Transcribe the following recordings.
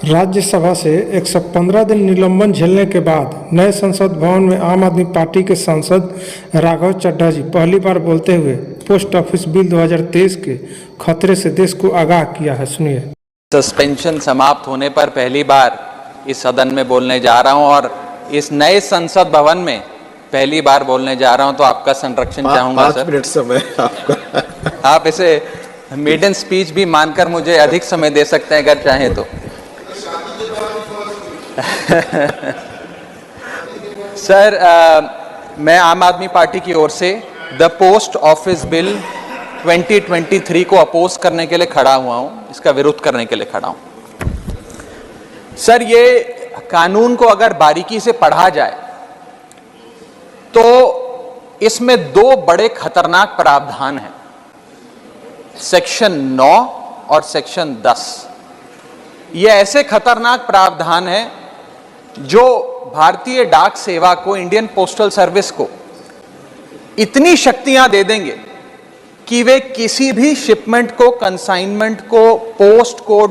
राज्यसभा से 115 दिन निलंबन झेलने के बाद नए संसद भवन में आम आदमी पार्टी के सांसद राघव चड्ढा जी पहली बार बोलते हुए पोस्ट ऑफिस बिल 2023 के खतरे से देश को आगाह किया है। सुनिए। सस्पेंशन समाप्त होने पर पहली बार इस सदन में बोलने जा रहा हूं और इस नए संसद भवन में पहली बार बोलने जा रहा हूं, तो आपका संरक्षण चाहूंगा सर। 5 मिनट समय आपका। आप इसे मेडन स्पीच भी मानकर मुझे अधिक समय दे सकते हैं अगर चाहें तो। सर, मैं आम आदमी पार्टी की ओर से द पोस्ट ऑफिस बिल 2023 को अपोज करने के लिए खड़ा हुआ हूं, इसका विरोध करने के लिए खड़ा हूं। सर, ये कानून को अगर बारीकी से पढ़ा जाए तो इसमें 2 बड़े खतरनाक प्रावधान हैं, सेक्शन 9 और सेक्शन 10। ये ऐसे खतरनाक प्रावधान हैं जो भारतीय डाक सेवा को, इंडियन पोस्टल सर्विस को इतनी शक्तियां दे देंगे कि वे किसी भी शिपमेंट को, कंसाइनमेंट को, पोस्ट को,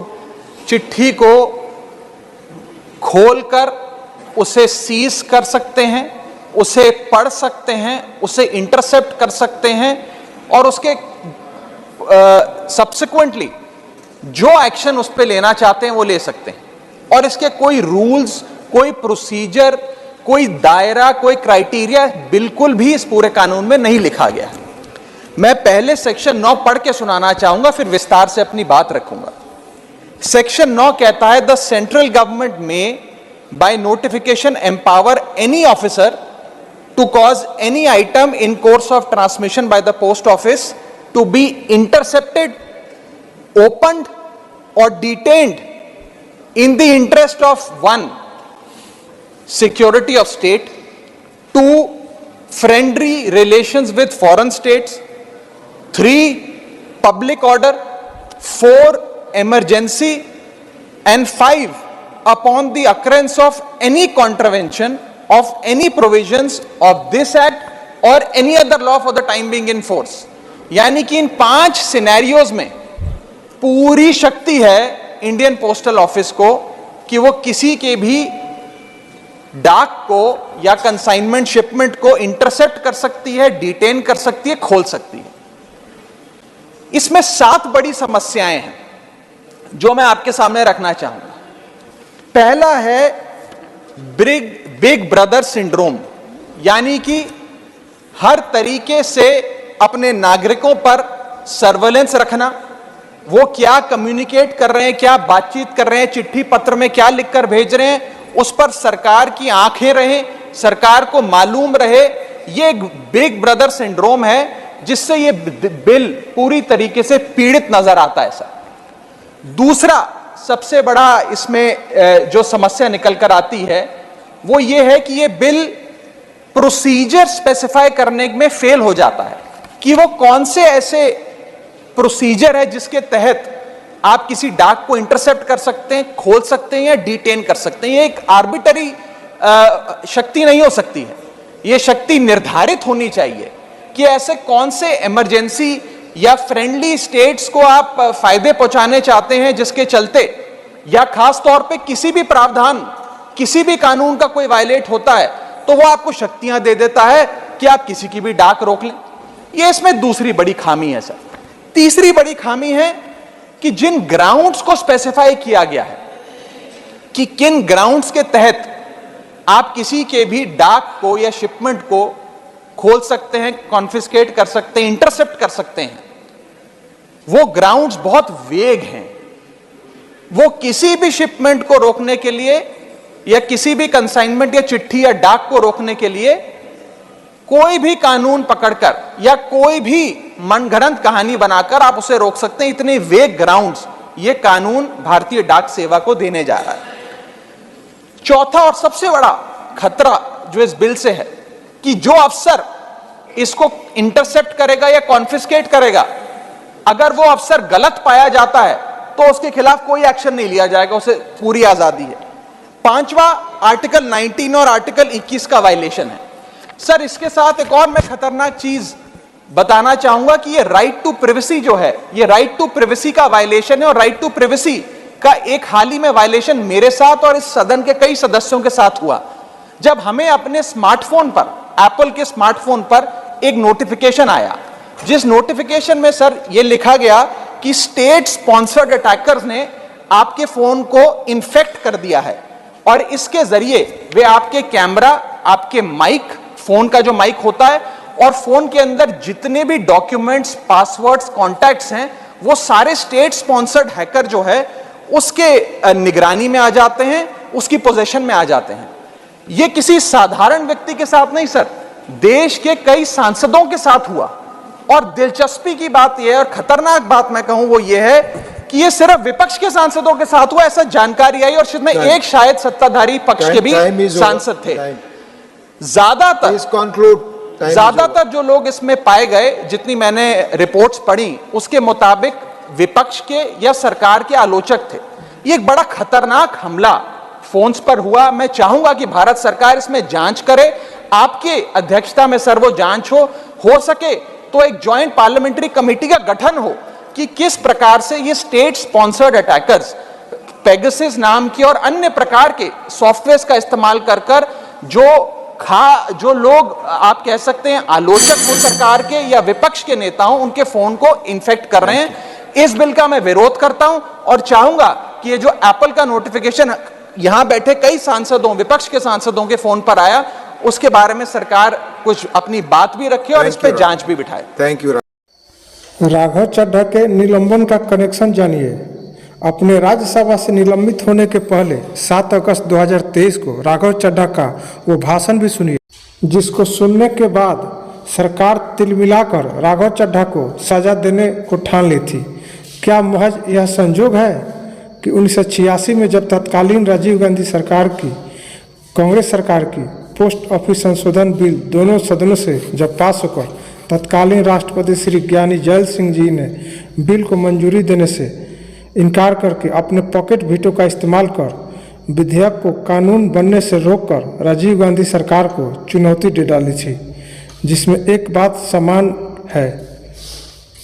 चिट्ठी को खोलकर उसे सीज कर सकते हैं, उसे पढ़ सकते हैं, उसे इंटरसेप्ट कर सकते हैं और उसके सब्सिक्वेंटली जो एक्शन उस पर लेना चाहते हैं वो ले सकते हैं। और इसके कोई रूल्स, कोई प्रोसीजर, कोई दायरा, कोई क्राइटेरिया बिल्कुल भी इस पूरे कानून में नहीं लिखा गया है। मैं पहले सेक्शन 9 पढ़ के सुनाना चाहूंगा, फिर विस्तार से अपनी बात रखूंगा। सेक्शन 9 कहता है, the central government may by notification empower any officer to cause any item in course of transmission by the post office to be intercepted, opened or detained in the interest of 1, security of state, 2, friendly relations with foreign states, 3, public order, 4, emergency, and 5, upon the occurrence of any contravention of any provisions of this act or any other law for the time being in force। यानी कि इन 5 scenarios में पूरी शक्ति है Indian postal office को कि वो किसी के भी डाक को या कंसाइनमेंट शिपमेंट को इंटरसेप्ट कर सकती है, डिटेन कर सकती है, खोल सकती है। इसमें 7 बड़ी समस्याएं हैं जो मैं आपके सामने रखना चाहूंगा। पहला है बिग ब्रदर सिंड्रोम, यानी कि हर तरीके से अपने नागरिकों पर सर्वेलेंस रखना, वो क्या कम्युनिकेट कर रहे हैं, क्या बातचीत कर रहे हैं, चिट्ठी पत्र में क्या लिखकर भेज रहे हैं, उस पर सरकार की आंखें रहें, सरकार को मालूम रहे। ये एक बिग ब्रदर सिंड्रोम है जिससे ये बिल पूरी तरीके से पीड़ित नजर आता है सर। दूसरा सबसे बड़ा इसमें जो समस्या निकल कर आती है वो ये है कि ये बिल प्रोसीजर स्पेसिफाई करने में फेल हो जाता है कि वो कौन से ऐसे प्रोसीजर है जिसके तहत आप किसी डाक को इंटरसेप्ट कर सकते हैं, खोल सकते हैं या डिटेन कर सकते हैं। ये एक आर्बिटरी शक्ति नहीं हो सकती है, ये शक्ति निर्धारित होनी चाहिए कि ऐसे कौन से इमरजेंसी या फ्रेंडली स्टेट्स को आप फायदे पहुंचाने चाहते हैं जिसके चलते, या खास तौर पे किसी भी प्रावधान, किसी भी कानून का कोई वायलेट होता है तो वो आपको शक्तियां दे देता है कि आप किसी की भी डाक रोक लें। ये इसमें दूसरी बड़ी खामी है सर। तीसरी बड़ी खामी है कि जिन ग्राउंड्स को स्पेसिफाई किया गया है कि किन ग्राउंड्स के तहत आप किसी के भी डाक को या शिपमेंट को खोल सकते हैं, कॉन्फिस्केट कर सकते हैं, इंटरसेप्ट कर सकते हैं, वो ग्राउंड्स बहुत वेग हैं। वो किसी भी शिपमेंट को रोकने के लिए या किसी भी कंसाइनमेंट या चिट्ठी या डाक को रोकने के लिए कोई भी कानून पकड़कर या कोई भी मनगढ़ंत कहानी बनाकर आप उसे रोक सकते हैं। इतने वेग ग्राउंड्स ये कानून भारतीय डाक सेवा को देने जा रहा है। चौथा और सबसे बड़ा खतरा जो इस बिल से है कि जो अफसर इसको इंटरसेप्ट करेगा या कॉन्फिस्केट करेगा, अगर वो अफसर गलत पाया जाता है तो उसके खिलाफ कोई एक्शन नहीं लिया जाएगा, उसे पूरी आजादी है। 5वां आर्टिकल 19 और आर्टिकल 21 का वायलेशन है सर। इसके साथ एक और मैं खतरनाक चीज बताना चाहूंगा कि ये राइट टू प्रिवेसी जो है, ये राइट टू प्रिवेसी का वायलेशन है। और राइट टू प्रिवेसी का एक हाल ही में वायलेशन मेरे साथ और इस सदन के कई सदस्यों के साथ हुआ, जब हमें अपने स्मार्टफोन पर, एप्पल के स्मार्टफोन पर एक नोटिफिकेशन आया, जिस नोटिफिकेशन में सर ये लिखा गया कि स्टेट स्पॉन्सर्ड अटैकर्स ने आपके फोन को इन्फेक्ट कर दिया है और इसके जरिए वे आपके कैमरा, आपके माइक, फोन का जो माइक होता है और फोन के अंदर जितने भी डॉक्यूमेंट्स, पासवर्ड्स, कॉन्टैक्ट्स हैं, वो सारे स्टेट स्पॉन्सर्ड हैकर जो है उसके निगरानी में आ जाते हैं, उसकी पोजीशन में आ जाते हैं। ये किसी साधारण व्यक्ति के साथ नहीं सर, देश के कई सांसदों के साथ हुआ। और दिलचस्पी की बात यह है और खतरनाक बात मैं कहूं वो ये है कि ये सिर्फ विपक्ष के सांसदों के साथ हुआ, ऐसा जानकारी आई और इसमें एक शायद सत्ताधारी पक्ष के भी सांसद थे। ज्यादातर जो लोग इसमें पाए गए, जितनी मैंने रिपोर्ट्स पढ़ी, उसके मुताबिक विपक्ष के या सरकार के आलोचक थे। ये एक बड़ा खतरनाक हमला फोन्स पर हुआ। मैं चाहूंगा कि भारत सरकार इसमें जांच करे, आपके अध्यक्षता में सर वो जांच हो सके तो एक ज्वाइंट पार्लियामेंट्री कमेटी का गठन हो कि किस प्रकार से ये स्टेट स्पॉन्सर्ड अटैकर्स पेगासस नाम की और अन्य प्रकार के सॉफ्टवेयर का इस्तेमाल कर जो लोग आप कह सकते हैं आलोचक हो सरकार के या विपक्ष के नेता हो, उनके फोन को इन्फेक्ट कर रहे हैं। इस बिल का मैं विरोध करता हूं और चाहूंगा कि ये जो एप्पल का नोटिफिकेशन यहां बैठे कई सांसदों, विपक्ष के सांसदों के फोन पर आया, उसके बारे में सरकार कुछ अपनी बात भी रखे और इस पर जांच भी बिठाए। Thank you. राघव चड्ढा के निलंबन का कनेक्शन जानिए। अपने राज्यसभा से निलंबित होने के पहले 7 अगस्त 2023 को राघव चड्ढा का वो भाषण भी सुनिए, जिसको सुनने के बाद सरकार तिलमिलाकर राघव चड्ढा को सजा देने को ठान ली थी। क्या महज यह संजोग है कि 1986 में जब तत्कालीन राजीव गांधी सरकार की, कांग्रेस सरकार की पोस्ट ऑफिस संशोधन बिल दोनों सदनों से जब पास होकर तत्कालीन राष्ट्रपति श्री ज्ञानी जैल सिंह जी ने बिल को मंजूरी देने से इनकार करके अपने पॉकेट वीटो का इस्तेमाल कर विधेयक को कानून बनने से रोककर राजीव गांधी सरकार को चुनौती दे डाली थी, जिसमें एक बात समान है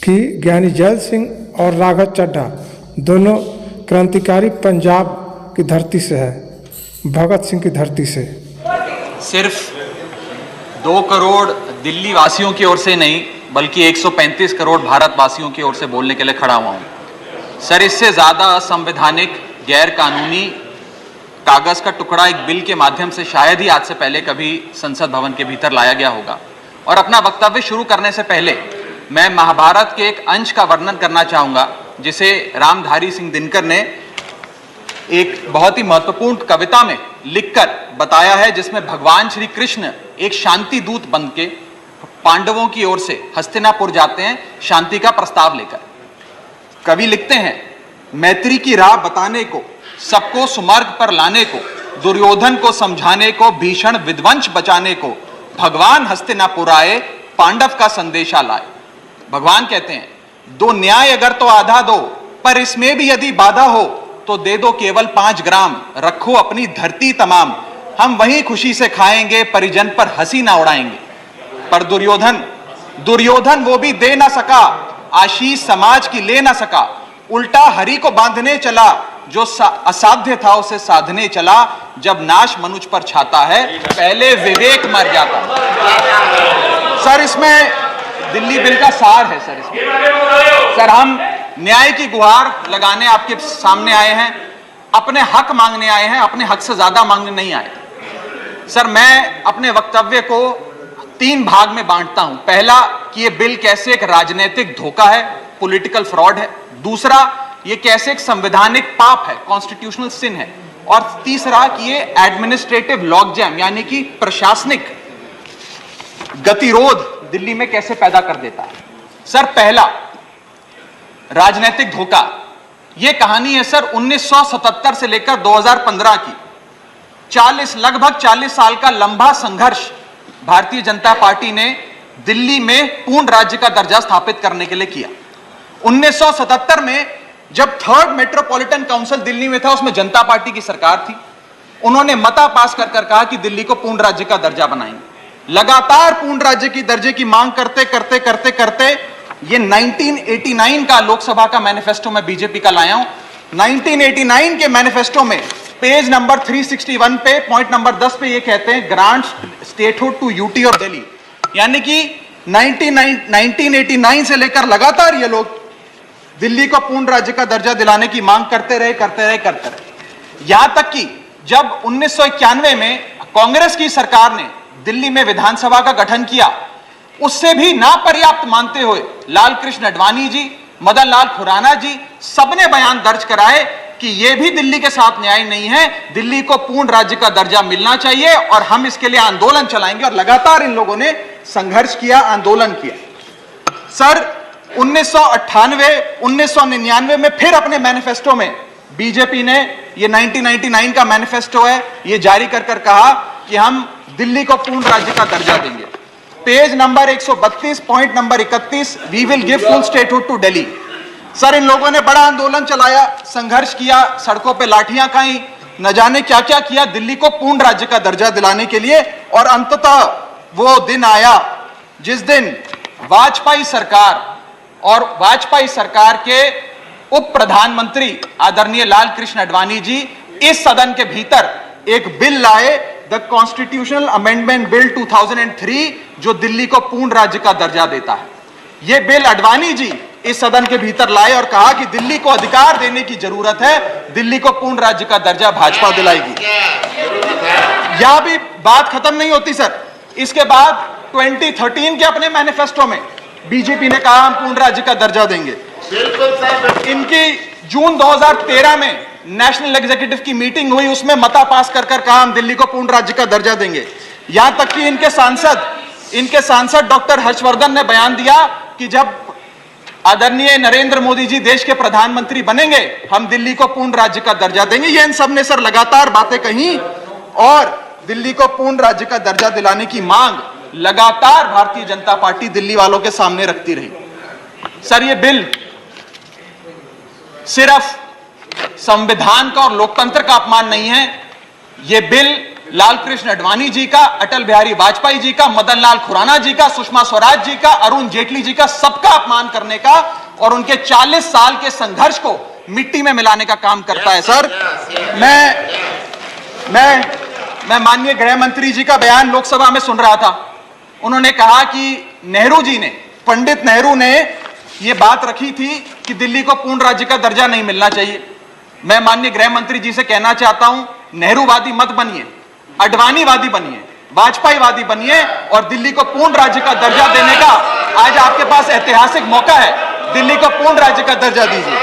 कि ज्ञानी जैल सिंह और राघव चड्ढा दोनों क्रांतिकारी पंजाब की धरती से है, भगत सिंह की धरती से। सिर्फ 2 करोड़ दिल्ली वासियों की ओर से नहीं, बल्कि 135 करोड़ भारतवासियों की ओर से बोलने के लिए खड़ा हुआ हूं। सर, इससे ज्यादा असंवैधानिक, गैर कानूनी कागज का टुकड़ा एक बिल के माध्यम से शायद ही आज से पहले कभी संसद भवन के भीतर लाया गया होगा। और अपना वक्तव्य शुरू करने से पहले मैं महाभारत के एक अंश का वर्णन करना चाहूंगा, जिसे रामधारी सिंह दिनकर ने एक बहुत ही महत्वपूर्ण कविता में लिखकर बताया है, जिसमें भगवान श्री कृष्ण एक शांति दूत बनके पांडवों की ओर से हस्तिनापुर जाते हैं शांति का प्रस्ताव लेकर। कवि लिखते हैं, मैत्री की राह बताने को, सबको सुमार्ग पर लाने को, दुर्योधन को समझाने को, भीषण विध्वंस बचाने को, भगवान हस्तिनापुर आए, पांडव का संदेशा लाए। भगवान कहते हैं, दो न्याय अगर तो आधा दो, पर इसमें भी यदि बाधा हो तो दे दो केवल 5 ग्राम, रखो अपनी धरती तमाम, हम वहीं खुशी से खाएंगे, परिजन पर हंसी ना उड़ाएंगे। पर दुर्योधन वो भी दे ना सका, आशीष समाज की ले ना सका, उल्टा हरि को बांधने चला, जो असाध्य था उसे साधने चला, जब नाश मनुष्य पर छाता है, पहले विवेक मर जाता। सर, इसमें दिल्ली बिल का सार है। सर, हम न्याय की गुहार लगाने आपके सामने आए हैं, अपने हक मांगने आए हैं, अपने हक से ज्यादा मांगने नहीं आए। सर, मैं अपने वक्तव्य को 3 भाग में बांटता हूं। पहला कि यह बिल कैसे एक राजनीतिक धोखा है, पॉलिटिकल फ्रॉड है। दूसरा, यह कैसे एक संवैधानिक पाप है, कॉन्स्टिट्यूशनल सिन है। और तीसरा कि यह एडमिनिस्ट्रेटिव लॉकजैम यानी कि प्रशासनिक गतिरोध दिल्ली में कैसे पैदा कर देता है। सर, पहला राजनीतिक धोखा, यह कहानी है सर 1977 से लेकर 2015 की। लगभग 40 साल का लंबा संघर्ष भारतीय जनता पार्टी ने दिल्ली में पूर्ण राज्य का दर्जा स्थापित करने के लिए किया। 1977 में जब 3rd मेट्रोपॉलिटन काउंसिल दिल्ली में था, उसमें जनता पार्टी की सरकार थी। उन्होंने मता पास कर कहा कि दिल्ली को पूर्ण राज्य का दर्जा बनाएंगे। लगातार पूर्ण राज्य की दर्जे की मांग करते करते ये 1989 का लोकसभा का मैनिफेस्टो मैं बीजेपी का लाया हूं। 1989 के मैनिफेस्टो में पेज नंबर 361 पे पॉइंट नंबर 10 पे ये कहते हैं ग्रांट स्टेटहुड टू यूटी और दिल्ली। यानी कि 1989 से लेकर लगातार ये लोग दिल्ली को पूर्ण राज्य का दर्जा दिलाने की मांग करते रहे। यहां तक कि जब 1991 में कांग्रेस की सरकार ने दिल्ली में विधानसभा का गठन किया, उससे भी ना पर्याप्त मानते हुए लाल कृष्ण आडवाणी जी, मदन लाल खुराना जी सबने बयान दर्ज कराए कि यह भी दिल्ली के साथ न्याय नहीं है, दिल्ली को पूर्ण राज्य का दर्जा मिलना चाहिए और हम इसके लिए आंदोलन चलाएंगे। और लगातार इन लोगों ने संघर्ष किया, आंदोलन किया। सर 1999 में फिर अपने मैनिफेस्टो में बीजेपी ने, ये 1999 का मैनिफेस्टो है, ये जारी कर कहा कि हम दिल्ली को पूर्ण राज्य का दर्जा देंगे। Page number 132 point number 31, we will give full statehood to Delhi. Sir इन लोगों ने बड़ा आंदोलन चलाया, संघर्ष किया, सड़कों पे लाठियां खाई, न जाने क्या क्या किया दिल्ली को पूर्ण राज्य का दर्जा दिलाने के लिए। और अंततः वो दिन आया जिस दिन वाजपेयी सरकार के उप प्रधानमंत्री आदरणीय लाल कृष्ण आडवाणी जी इस सदन के भीतर एक बिल लाए, द कॉन्स्टिट्यूशनल अमेंडमेंट बिल 2003, जो दिल्ली को पूर्ण राज्य का दर्जा देता है। यह बिल आडवाणी जी इस सदन के भीतर लाए और कहा कि दिल्ली को अधिकार देने की जरूरत है, दिल्ली को पूर्ण राज्य का दर्जा भाजपा दिलाएगी। यहां भी बात खत्म नहीं होती सर। इसके बाद 2013 के अपने मैनिफेस्टो में बीजेपी ने कहा हम पूर्ण राज्य का दर्जा देंगे। इनकी जून 2013 में नेशनल एग्जीक्यूटिव की मीटिंग हुई, उसमें मता पास कर कहा हम दिल्ली को पूर्ण राज्य का दर्जा देंगे। यहां तक कि इनके सांसद डॉक्टर हर्षवर्धन ने बयान दिया कि जब आदरणीय नरेंद्र मोदी जी देश के प्रधानमंत्री बनेंगे हम दिल्ली को पूर्ण राज्य का दर्जा देंगे। ये इन सब ने सर लगातार बातें कही और दिल्ली को पूर्ण राज्य का दर्जा दिलाने की मांग लगातार भारतीय जनता पार्टी दिल्ली वालों के सामने रखती रही। सर ये बिल सिर्फ संविधान का और लोकतंत्र का अपमान नहीं है, ये बिल लाल कृष्ण आडवाणी जी का, अटल बिहारी वाजपेयी जी का, मदन लाल खुराना जी का, सुषमा स्वराज जी का, अरुण जेटली जी का, सबका अपमान करने का और उनके 40 साल के संघर्ष को मिट्टी में मिलाने का काम करता है। सर मैं माननीय गृह मंत्री जी का बयान लोकसभा में सुन रहा था। उन्होंने कहा कि नेहरू जी ने, पंडित नेहरू ने यह बात रखी थी कि दिल्ली को पूर्ण राज्य का दर्जा नहीं मिलना चाहिए। मैं माननीय गृह मंत्री जी से कहना चाहता हूं, नेहरूवादी मत बनिए, आडवाणीवादी बनिए, वाजपेयीवादी बनिए और दिल्ली को पूर्ण राज्य का दर्जा देने का आज आपके पास ऐतिहासिक मौका है। दिल्ली को पूर्ण राज्य का दर्जा दीजिए।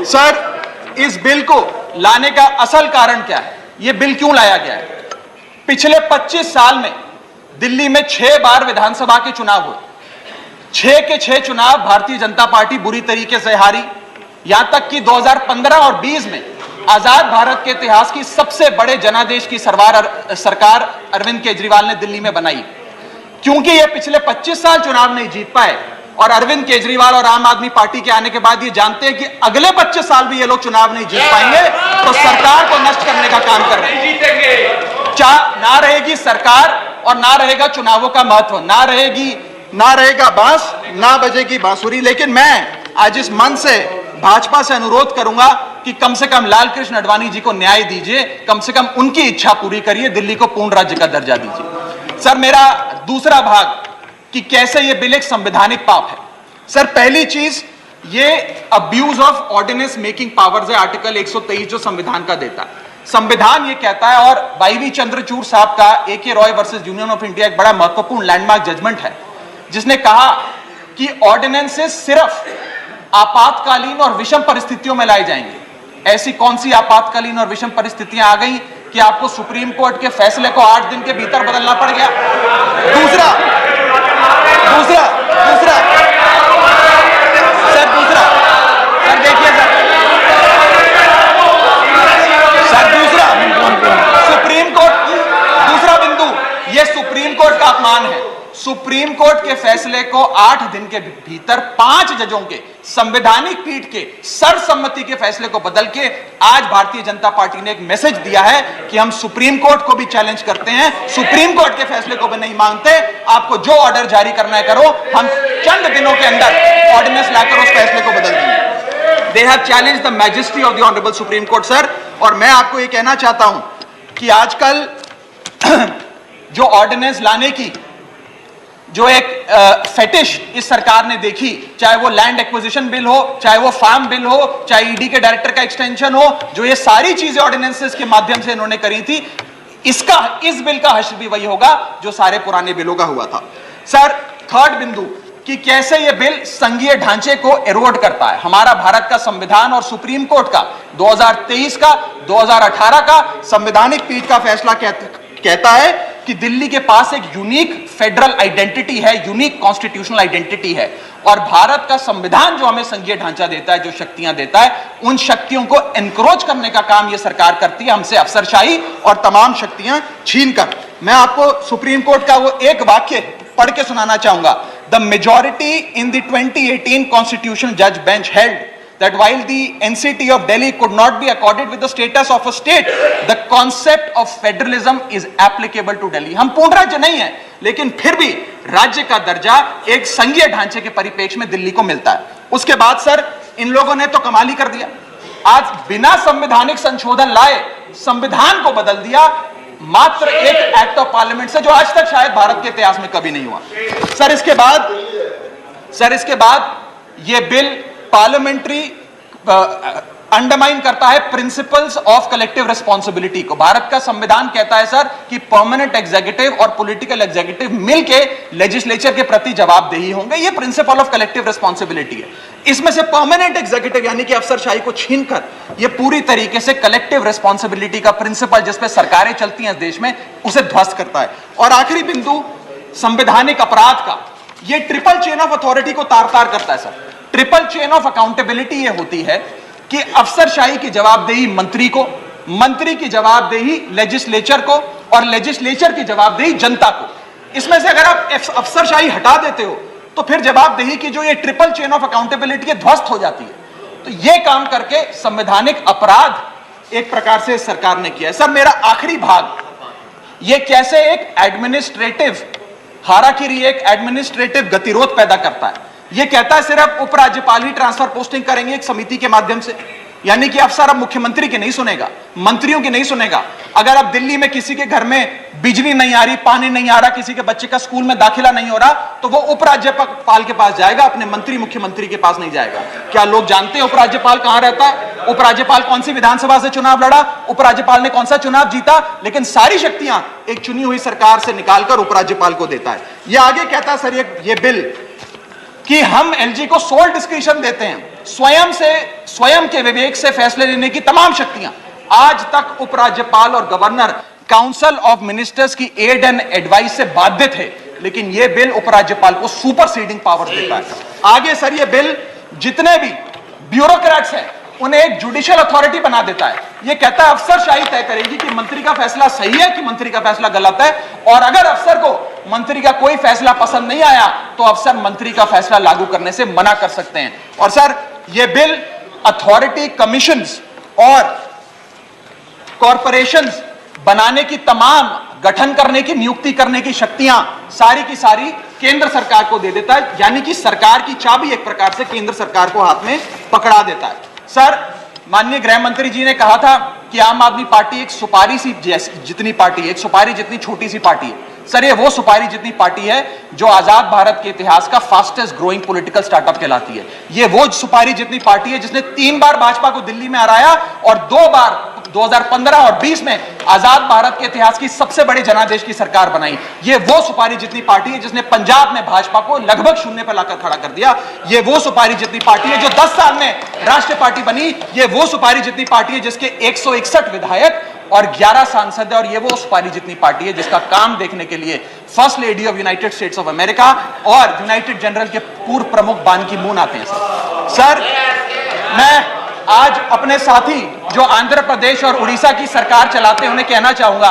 सर इस बिल को लाने का असल कारण क्या है? यह बिल क्यों लाया गया है? पिछले 25 साल में दिल्ली में 6 बार विधानसभा के चुनाव हुए। 6 के 6 चुनाव भारतीय जनता पार्टी बुरी तरीके से हारी। यहां तक कि 2015 और 20 में आजाद भारत के इतिहास की सबसे बड़े जनादेश की सरकार अरविंद केजरीवाल ने दिल्ली में बनाई। क्योंकि ये पिछले 25 साल चुनाव नहीं जीत पाए और अरविंद केजरीवाल और आम आदमी पार्टी के आने के बाद ये जानते हैं कि अगले 25 साल भी ये लोग चुनाव नहीं जीत पाएंगे, तो सरकार को नष्ट करने का काम कर रहे हैं। ना रहेगी सरकार और ना रहेगा चुनावों का महत्व, ना रहेगा बांस, ना बजेगी बांसुरी। लेकिन मैं आज इस मन से भाजपा से अनुरोध करूंगा कि कम से कम लाल कृष्ण आडवाणी जी को न्याय दीजिए, कम से कम उनकी इच्छा पूरी करिए, दिल्ली को पूर्ण राज्य का दर्जा दीजिए। सर मेरा दूसरा भाग कि कैसे यह बिल एक संवैधानिक पाप है। सर पहली चीज, ये abuse of ordinance making powers है, आर्टिकल 123 जो संविधान का देता है। संविधान ये कहता है, और वाईवी चंद्रचूड़ साहब का AK Roy versus union of India एक बड़ा महत्वपूर्ण लैंडमार्क जजमेंट है, जिसने कहा कि ऑर्डिनेंसेस सिर्फ आपातकालीन और विषम परिस्थितियों में लाए जाएंगे। ऐसी कौन सी आपातकालीन और विषम परिस्थितियां आ गई कि आपको सुप्रीम कोर्ट के फैसले को 8 दिन के भीतर बदलना पड़ गया? दूसरा सर देखिए सर दूसरा सुप्रीम कोर्ट की दूसरा बिंदु, यह सुप्रीम कोर्ट का अपमान है। सुप्रीम कोर्ट के फैसले को 8 दिन के भीतर 5 जजों के संवैधानिक पीठ के सर्वसम्मति के फैसले को बदल के आज भारतीय जनता पार्टी ने एक मैसेज दिया है कि हम सुप्रीम कोर्ट को भी चैलेंज करते हैं, सुप्रीम कोर्ट के फैसले को भी नहीं मांगते, आपको जो ऑर्डर जारी करना है करो, हम चंद दिनों के अंदर ऑर्डिनेंस लाकर उस फैसले को बदल देंगे। They have challenge the majesty of the honourable supreme court sir. और मैं आपको ये कहना चाहता हूं कि आजकल जो ऑर्डिनेंस लाने की जो एक फेटिश इस सरकार ने देखी, चाहे वो लैंड एक्विजिशन बिल हो, चाहे वो फार्म बिल हो, चाहे ईडी के डायरेक्टर का एक्सटेंशन हो, जो ये सारी चीजें ऑर्डिनेंसेस के माध्यम से इन्होंने करी थी, इस बिल का हश्र भी वही होगा जो सारे पुराने बिलों का हुआ था। सर, थर्ड बिंदु कि कैसे ये बिल संघीय ढांचे को एरोड करता है। हमारा भारत का संविधान और सुप्रीम कोर्ट का 2023 का 2018 का संवैधानिक पीठ का फैसला कहता है कि दिल्ली के पास एक यूनिक फेडरल आइडेंटिटी है, यूनिक कॉन्स्टिट्यूशनल आइडेंटिटी है, और भारत का संविधान जो हमें संघीय ढांचा देता है, जो शक्तियां देता है, उन शक्तियों को एनक्रोच करने का काम यह सरकार करती है, हमसे अफसरशाही और तमाम शक्तियां छीनकर। मैं आपको सुप्रीम कोर्ट का वो एक वाक्य पढ़ के सुनाना चाहूंगा। The majority in the 2018 constitutional जज bench held that while the NCT of Delhi could not be accorded with the status of a state, the concept of federalism is applicable to Delhi. हम पूर्ण राज्य नहीं है, लेकिन फिर भी राज्य का दर्जा एक संघीय ढांचे के परिप्रेक्ष्य में दिल्ली को मिलता है। उसके बाद सर, इन लोगों ने तो कमाल ही कर दिया। आज बिना संवैधानिक संशोधन लाए संविधान को बदल दिया, मात्र एक एक्ट ऑफ पार्लियामेंट से, जो आज तक शायद भारत के इतिहास में कभी नहीं हुआ। सर, इसके बाद यह बिल पार्लियामेंट्री अंडरमाइन करता है प्रिंसिपल्स ऑफ कलेक्टिव रिस्पांसिबिलिटी को। भारत का संविधान कहता है सर कि परमानेंट एग्जीक्यूटिव और पॉलिटिकल एग्जीक्यूटिव मिलके लेजिस्लेचर के प्रति जवाबदेही होंगे। ये प्रिंसिपल ऑफ कलेक्टिव रिस्पांसिबिलिटी है। इसमें से परमानेंट एग्जीक्यूटिव यानी कि अफसरशाही को छीनकर ये पूरी तरीके से कलेक्टिव रिस्पांसिबिलिटी का प्रिंसिपल, जिसपे सरकारें चलती हैं इस देश में, उसे ध्वस्त करता है। और आखिरी बिंदु संवैधानिक अपराध का, ये ट्रिपल चेन ऑफ अथॉरिटी को तार तार करता है sir. Triple chain of accountability ये होती है कि अफसरशाही की जवाबदेही मंत्री को, मंत्री की जवाबदेही लेजिस्लेचर को, और लेजिस्लेचर की जवाबदेही जनता को। इसमें से अगर आप अफसरशाही हटा देते हो तो फिर जवाबदेही की जो ये ट्रिपल चेन ऑफ अकाउंटेबिलिटी है ध्वस्त हो जाती है। तो ये काम करके संवैधानिक अपराध एक प्रकार से सरकार ने किया है। सर, मेरा आखिरी भाग, ये कैसे एक एडमिनिस्ट्रेटिव हाराकिरी, एक एडमिनिस्ट्रेटिव गतिरोध पैदा करता है। ये कहता है सिर्फ उपराज्यपाल ही ट्रांसफर पोस्टिंग करेंगे एक समिति के माध्यम से, यानी कि अफसर अब मुख्यमंत्री की नहीं सुनेगा, मंत्रियों की नहीं सुनेगा। अगर अब दिल्ली में किसी के घर में बिजली नहीं आ रही, पानी नहीं आ रहा, किसी के बच्चे का स्कूल में दाखिला नहीं हो रहा, तो वो उपराज्यपाल के पास जाएगा, अपने मंत्री मुख्यमंत्री के पास नहीं जाएगा। क्या लोग जानते हैं उपराज्यपाल कहां रहता है? उपराज्यपाल कौन सी विधानसभा से चुनाव लड़ा, उपराज्यपाल ने कौन सा चुनाव जीता? लेकिन सारी शक्तियां एक चुनी हुई सरकार से निकालकर उपराज्यपाल को देता है। यह आगे कहता है सर ये बिल कि हम एलजी को सोल डिस्क्रिशन देते हैं, स्वयं के विवेक से फैसले लेने की तमाम शक्तियां। आज तक उपराज्यपाल और गवर्नर काउंसिल ऑफ मिनिस्टर्स की एड एंड एडवाइस से बाध्य थे, लेकिन यह बिल उपराज्यपाल को सुपरसीडिंग पावर्स देता है। आगे सर, यह बिल जितने भी ब्यूरोक्रेट्स हैं उन्हें एक जुडिशियल अथॉरिटी बना देता है। यह कहता है अफसरशाही तय करेगी कि मंत्री का फैसला सही है कि मंत्री का फैसला गलत है, और अगर अफसर को मंत्री का कोई फैसला पसंद नहीं आया तो अफसर मंत्री का फैसला लागू करने से मना कर सकते हैं। और सर, यह बिल अथॉरिटी, कमीशंस और कॉरपोरेशंस बनाने की, तमाम गठन करने की, नियुक्ति करने की शक्तियां सारी की सारी केंद्र सरकार को दे देता है, यानी कि सरकार की चाबी एक प्रकार से केंद्र सरकार को हाथ में पकड़ा देता है। सर, माननीय गृह मंत्री जी ने कहा था कि आम आदमी पार्टी एक सुपारी सी जितनी पार्टी है, एक सुपारी जितनी छोटी सी पार्टी है। सर, ये वो सुपारी जितनी पार्टी है जो आजाद भारत के इतिहास का फास्टेस्ट ग्रोइंग पॉलिटिकल स्टार्टअप कहलाती है। ये वो सुपारी जितनी पार्टी है जिसने 3 बार भाजपा को दिल्ली में हराया और 2 बार 2015 और 20 में आजाद भारत के इतिहास की सबसे बड़े जनादेश की सरकार बनाई। ये वो सुपारी जितनी पार्टी है जिसने पंजाब में भाजपा को लगभग शून्य पर लाकर खड़ा कर दिया। ये वो सुपारी जितनी पार्टी है जो 10 साल में राष्ट्रीय पार्टी बनी। ये वो सुपारी जितनी पार्टी है जिसके 161 विधायक और 11 सांसद है। और ये वो सुपारी जितनी पार्टी है जिसका काम देखने के लिए first lady of United states of America और यूनाइटेड जनरल के पूर्व प्रमुख बान की मून आते हैं। सर, मैं आज अपने साथी जो आंध्र प्रदेश और उड़ीसा की सरकार चलाते हैं उन्हें कहना चाहूंगा,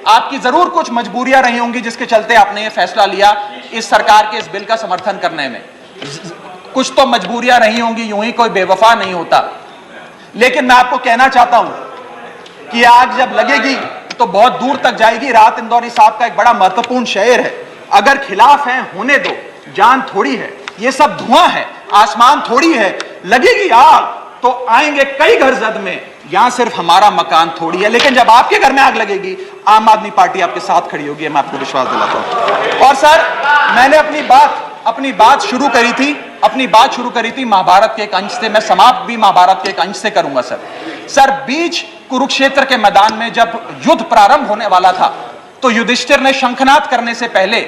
आपकी जरूर कुछ मजबूरियां रही होंगी जिसके चलते आपने ये फैसला लिया इस सरकार के इस बिल का समर्थन करने में। कुछ तो मजबूरियां रही होंगी, यूं ही कोई बेवफा नहीं होता। लेकिन मैं आपको कहना चाहता हूं कि आग जब लगेगी तो बहुत दूर तक जाएगी। राहत इंदौरी साहब का एक बड़ा महत्वपूर्ण शेर है, अगर खिलाफ है होने दो, जान थोड़ी है, ये सब धुआं है, आसमान थोड़ी है, लगेगी आग तो आएंगे कई घर जद में, यहां सिर्फ हमारा मकान थोड़ी है, लेकिन जब आपके घर में आग लगेगी आम आदमी पार्टी आपके साथ खड़ी होगी, मैं आपको विश्वास दिलाता हूं। और सर, मैंने अपनी बात शुरू करी थी महाभारत के एक अंश से, मैं समाप्त भी महाभारत के एक अंश से करूंगा सर। बीच कुरुक्षेत्र के मैदान में जब युद्ध प्रारंभ होने वाला था तो युधिष्ठिर ने शंखनाद करने से पहले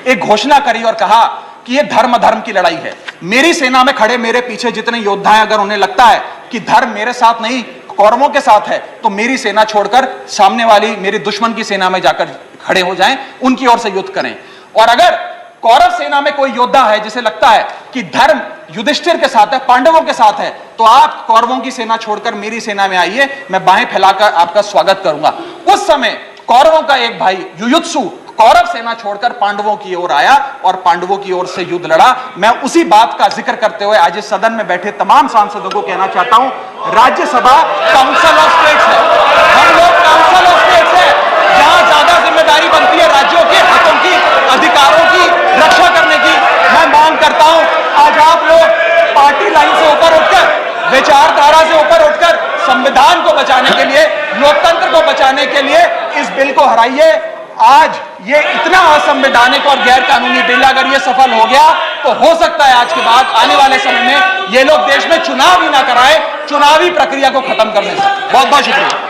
एक घोषणा करी और कहा कि यह धर्म की लड़ाई है। मेरी सेना में खड़े मेरे पीछे जितने योद्धा हैं, अगर उन्हें लगता है कि धर्म मेरे साथ नहीं कौरवों के साथ है, तो मेरी सेना छोड़कर सामने वाली मेरी दुश्मन की सेना में जाकर खड़े हो जाएं, उनकी ओर से युद्ध करें। और अगर कौरव सेना में कोई योद्धा है जिसे लगता है कि धर्म युधिष्ठिर के साथ है, पांडवों के साथ है, तो आप कौरवों की सेना छोड़कर मेरी सेना में आइए, मैं बाहें फैलाकर आपका स्वागत करूंगा। उस समय कौरवों का एक भाई युयुत्सु कौरव सेना छोड़कर पांडवों की ओर आया और पांडवों की ओर से युद्ध लड़ा। मैं उसी बात का जिक्र करते हुए आज इस सदन में बैठे तमाम सांसदों को कहना चाहता हूं, राज्यसभा काउंसिल ऑफ स्टेट्स है, हम लोग काउंसिल ऑफ स्टेट्स है, जहां ज्यादा जिम्मेदारी बनती है राज्यों के हितों की, अधिकारों की रक्षा करने की। मैं मांग करता हूं, आज आप लोग पार्टी लाइन से ऊपर उठकर, विचारधारा से ऊपर उठकर संविधान को बचाने के लिए, लोकतंत्र को बचाने के लिए इस बिल को हराइए। आज ये इतना असंवैधानिक और गैर कानूनी बिल अगर ये सफल हो गया तो हो सकता है आज के बाद आने वाले समय में ये लोग देश में चुनाव ही ना कराए, चुनावी प्रक्रिया को खत्म करने से। बहुत बहुत शुक्रिया।